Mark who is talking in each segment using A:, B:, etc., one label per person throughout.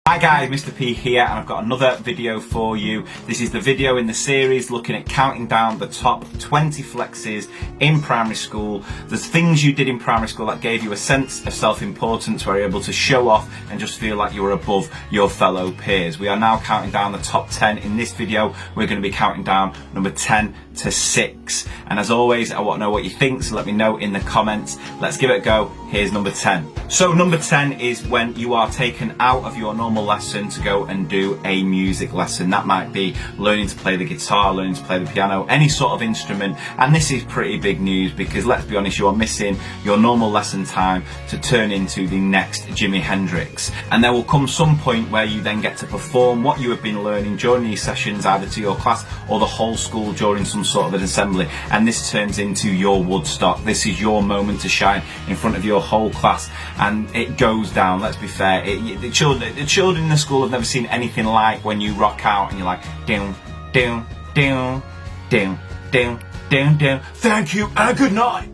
A: Hi guys, Mr. P here, and I've got another video for you. This is the video in the series looking at counting down the top 20 flexes in primary school. There's things you did in primary school that gave you a sense of self-importance, where you're able to show off and just feel like you were above your fellow peers. We are now counting down the top 10. In this video, we're going to be counting down number 10 to 6. And as always, I want to know what you think, so let me know in the comments. Let's give it a go. Here's number 10. So number 10 is when you are taken out of your normal lesson to go and do a music lesson. That might be learning to play the guitar, learning to play the piano, any sort of instrument. And this is pretty big news, because let's be honest, you are missing your normal lesson time to turn into the next Jimi Hendrix. And there will come some point where you then get to perform what you have been learning during these sessions, either to your class or the whole school during some sort of an assembly. And this turns into your Woodstock. This is your moment to shine in front of your whole class, and it goes down. Let's be fair, the children in the school have never seen anything like when you rock out and you're like down, down, down, down, down, down, down, thank you and good night.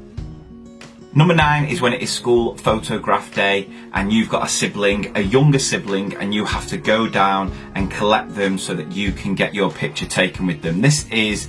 A: Number 9 is when it is school photograph day and you've got a sibling, a younger sibling, and you have to go down and collect them so that you can get your picture taken with them. This is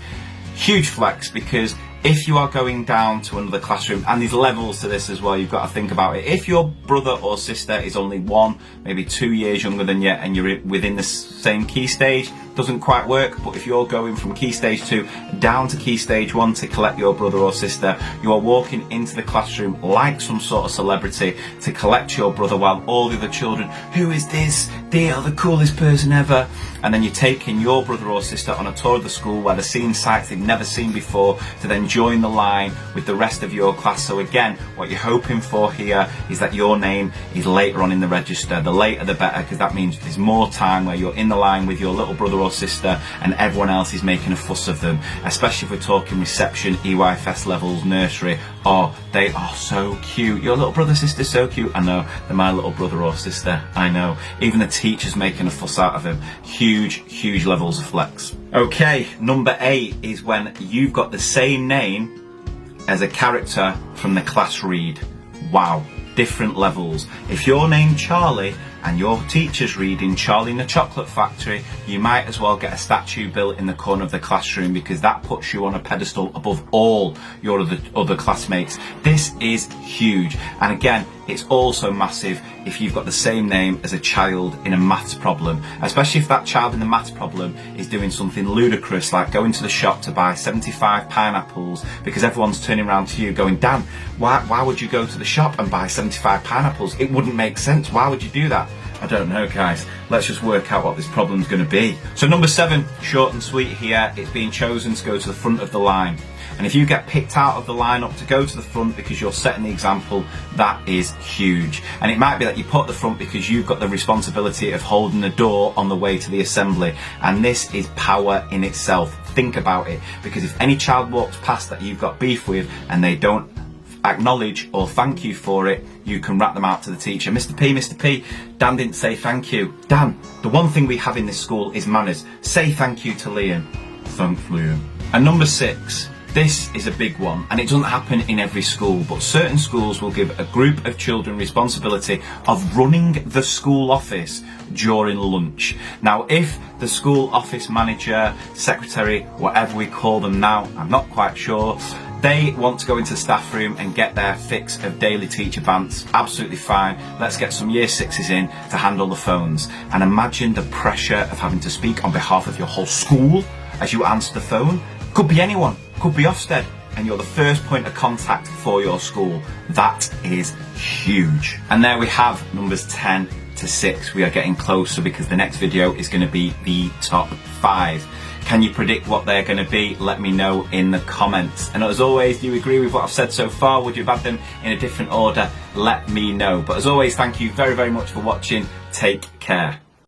A: huge flex, because if you are going down to another classroom, and there's levels to this as well, you've got to think about it. If your brother or sister is only 1, maybe 2 years younger than you, and you're within the same key stage, doesn't quite work. But if you're going from key stage 2 down to key stage 1 to collect your brother or sister, you are walking into the classroom like some sort of celebrity to collect your brother, while all the other children, who is this? They are the coolest person ever. And then you're taking your brother or sister on a tour of the school where they're seeing sights they've never seen before, to then join the line with the rest of your class. So again, what you're hoping for here is that your name is later on in the register. The later the better, because that means there's more time where you're in the line with your little brother or sister and everyone else is making a fuss of them. Especially if we're talking reception, EYFS levels, nursery. Oh, they are so cute. Your little brother, sister's so cute. I know, they're my little brother or sister. I know. Even the teacher's making a fuss out of them. Huge levels of flex. Okay, number 8 is when you've got the same name as a character from the class read. Wow, different levels. If you're named Charlie and your teacher's reading Charlie and the Chocolate Factory, you might as well get a statue built in the corner of the classroom, because that puts you on a pedestal above all your other classmates. This is huge. And again, it's also massive if you've got the same name as a child in a maths problem, especially if that child in the maths problem is doing something ludicrous like going to the shop to buy 75 pineapples, because everyone's turning around to you going, Dan, why would you go to the shop and buy 75 pineapples? It wouldn't make sense. Why would you do that? I don't know, guys. Let's just work out what this problem's going to be. So number 7, short and sweet here. It's being chosen to go to the front of the line. And if you get picked out of the lineup to go to the front because you're setting the example, that is huge. And it might be that you put the front because you've got the responsibility of holding the door on the way to the assembly. And this is power in itself. Think about it. Because if any child walks past that you've got beef with and they don't acknowledge or thank you for it, you can rat them out to the teacher. Mr. P, Dan didn't say thank you. Dan, the one thing we have in this school is manners. Say thank you to Liam. Thanks, Liam. And number 6. This is a big one, and it doesn't happen in every school, but certain schools will give a group of children responsibility of running the school office during lunch. Now, if the school office manager, secretary, whatever we call them now, I'm not quite sure, they want to go into the staff room and get their fix of daily teacher bants, absolutely fine. Let's get some year 6s in to handle the phones. And imagine the pressure of having to speak on behalf of your whole school as you answer the phone. Could be anyone, could be Ofsted, and you're the first point of contact for your school. That is huge. And there we have numbers 10 to 6. We are getting closer, because the next video is going to be the top 5. Can you predict what they're going to be? Let me know in the comments. And as always, do you agree with what I've said so far? Would you have had them in a different order? Let me know. But as always, thank you very much for watching. Take care.